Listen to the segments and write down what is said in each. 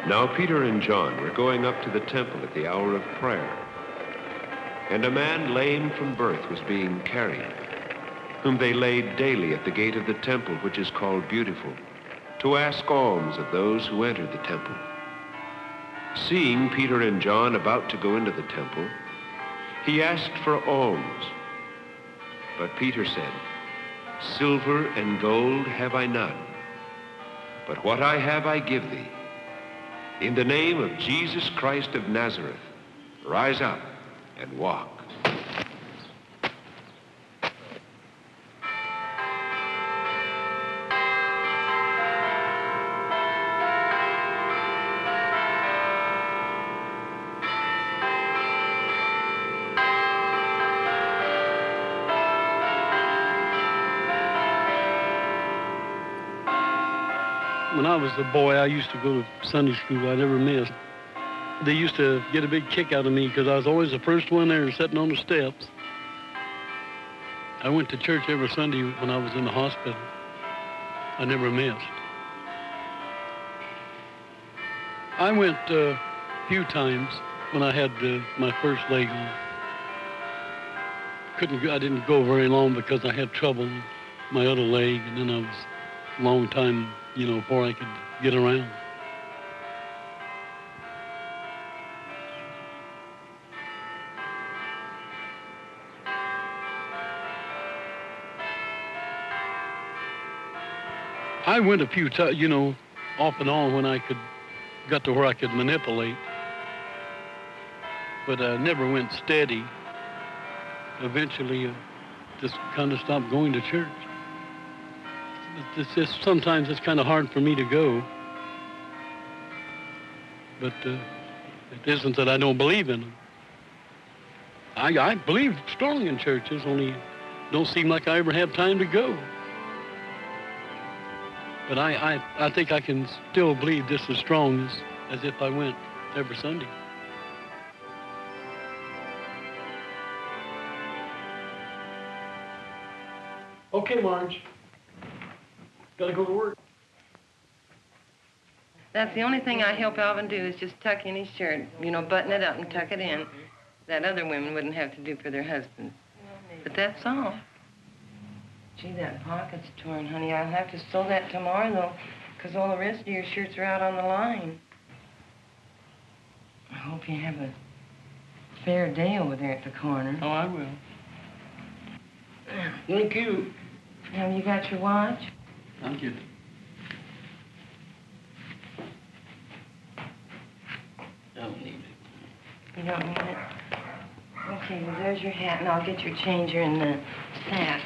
Now Peter and John were going up to the temple at the hour of prayer, and a man lame from birth was being carried, whom they laid daily at the gate of the temple, which is called Beautiful, to ask alms of those who entered the temple. Seeing Peter and John about to go into the temple, he asked for alms. But Peter said, "Silver and gold have I none, but what I have I give thee. In the name of Jesus Christ of Nazareth, rise up and walk." When I was a boy, I used to go to Sunday school. I never missed. They used to get a big kick out of me because I was always the first one there sitting on the steps. I went to church every Sunday when I was in the hospital. I never missed. I went a few times when I had my first leg on. I didn't go very long because I had trouble with my other leg, and then I was a long time, before I could get around. I went a few times, off and on when I got to where I could manipulate, but I never went steady. Eventually, just kind of stopped going to church. Sometimes it's kind of hard for me to go, but it isn't that I don't believe in them. I believe strong in churches, only don't seem like I ever have time to go. But I think I can still believe just as strong as if I went every Sunday. Okay, Marge. Gotta go to work. That's the only thing I help Alvin do is just tuck in his shirt, button it up and tuck it in. That other women wouldn't have to do for their husbands. But that's all. Gee, that pocket's torn, honey. I'll have to sew that tomorrow, though, because all the rest of your shirts are out on the line. I hope you have a fair day over there at the corner. Oh, I will. Thank you. Have you got your watch? Thank you. I don't need it. You don't need it? Okay, well, there's your hat, and I'll get your changer in the sack.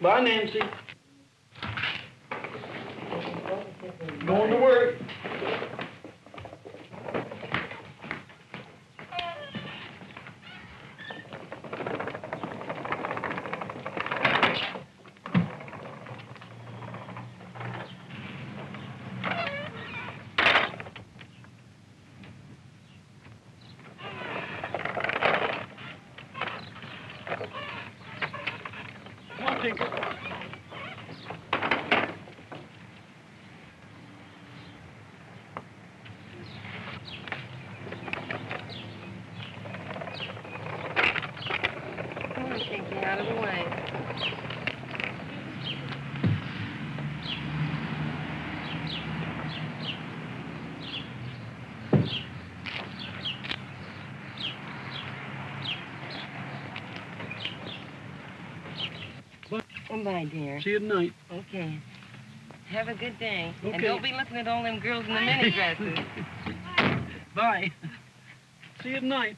Bye, Nancy. Going to work. Bye, dear. See you tonight. Okay. Have a good day. Okay. And don't be looking at all them girls in the mini dresses. Bye. See you tonight.